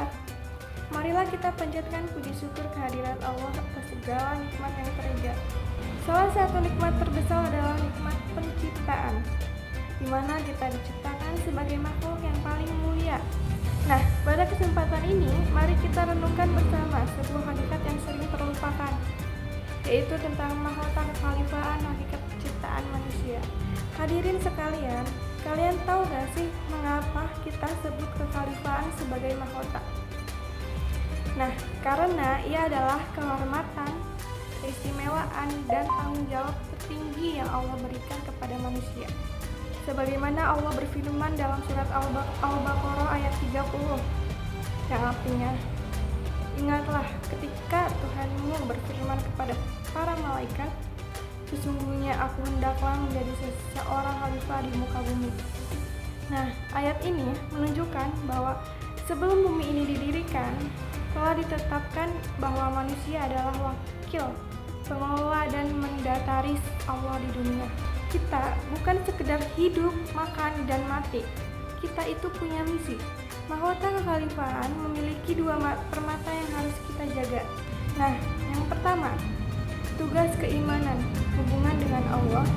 kita. Marilah kita panjatkan puji syukur kehadirat Allah atas segala nikmat yang terlihat. Salah satu nikmat terbesar adalah nikmat penciptaan, di mana kita diciptakan sebagai makhluk yang paling mulia. Nah, pada kesempatan ini, mari kita renungkan bersama sebuah hakikat yang sering terlupakan, yaitu tentang mahkota kekhalifahan hakikat penciptaan manusia. Hadirin sekalian, kalian tahu gak sih mengapa kita sebut kekhalifahan sebagai mahkota? Nah, karena ia adalah kehormatan, keistimewaan, dan tanggung jawab tertinggi yang Allah berikan kepada manusia. Sebagaimana Allah berfirman dalam surat Al-Baqarah ayat 30, yang artinya, ingatlah ketika Tuhanmu berfirman kepada para malaikat, sesungguhnya aku hendaklah menjadi seorang khalifah di muka bumi. Nah, ayat ini menunjukkan bahwa sebelum bumi ini didirikan, telah ditetapkan bahwa manusia adalah wakil, pengelola, dan mendataris Allah di dunia. Kita bukan sekedar hidup, makan, dan mati. Kita itu punya misi. Mahkota kekhalifahan memiliki dua permata yang harus kita jaga. Nah, yang pertama, tugas keimanan, hubungan dengan Allah.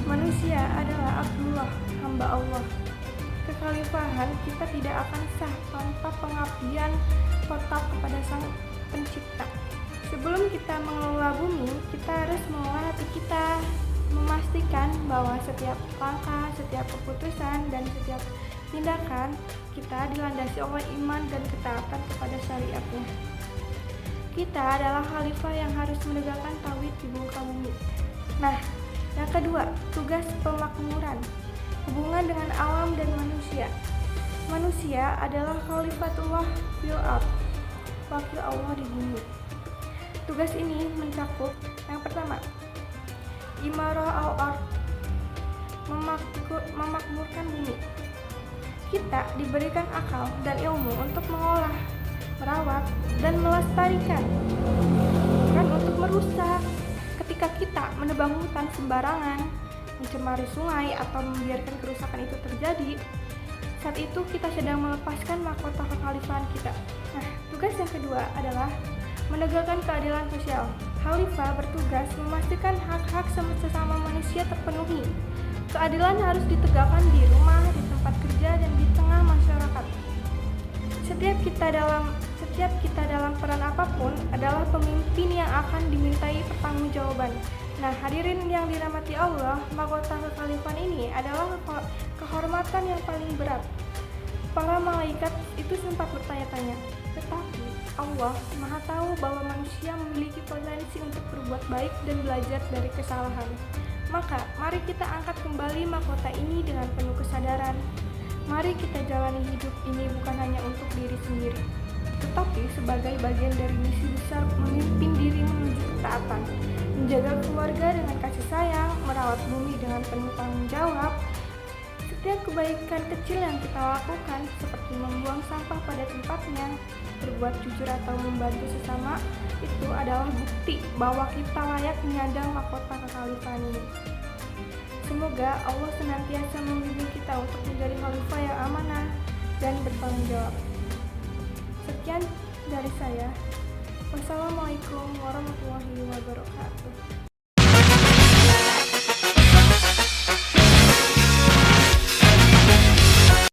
Manusia adalah Abdullah, hamba Allah. Kekhalifahan kita tidak akan sah tanpa pengabdian total kepada Sang Pencipta. Sebelum kita mengelola bumi, kita harus mengelola hati kita, memastikan bahwa setiap langkah, setiap keputusan, dan setiap tindakan kita dilandasi oleh iman dan ketaatan kepada syariatnya. Kita adalah khalifah yang harus menegakkan tauhid di muka bumi. Nah, yang kedua, tugas pemakmuran, hubungan dengan alam dan manusia. Manusia adalah khalifatullah fil ardh, wakil Allah di bumi. Tugas ini mencakup yang pertama, imarah al-ardh, memakmurkan bumi. Kita diberikan akal dan ilmu untuk mengolah, merawat, dan melestarikan, bukan untuk merusak. Ketika kita menebang hutan sembarangan, mencemari sungai, atau membiarkan kerusakan itu terjadi, saat itu kita sedang melepaskan mahkota kekhalifahan kita. Nah, tugas yang kedua adalah menegakkan keadilan sosial. Khalifah bertugas memastikan hak-hak sesama manusia terpenuhi. Keadilan harus ditegakkan di rumah, di tempat kerja, dan di tengah masyarakat. Setiap kita dalam peran apapun adalah pemimpin yang akan dimintai pertanggungjawaban. Nah, hadirin yang dirahmati Allah, mahkota kekhalifahan ini adalah kehormatan yang paling berat. Para malaikat itu sempat bertanya-tanya, tetapi Allah Maha tahu bahwa manusia memiliki potensi untuk berbuat baik dan belajar dari kesalahan. Maka, mari kita angkat kembali mahkota ini dengan penuh kesadaran. Mari kita jalani hidup ini bukan hanya untuk diri sendiri, tetapi sebagai bagian dari misi besar memimpin diri menuju ketaatan, menjaga keluarga dengan kasih sayang, merawat bumi dengan penuh tanggung jawab. Setiap kebaikan kecil yang kita lakukan, seperti membuang sampah pada tempatnya, berbuat jujur atau membantu sesama, itu adalah bukti bahwa kita layak menyandang mahkota kekhalifahan ini. Semoga Allah senantiasa membimbing kita untuk menjadi khalifah yang amanah dan bertanggung jawab. Sekian dari saya. Wassalamualaikum warahmatullahi wabarakatuh.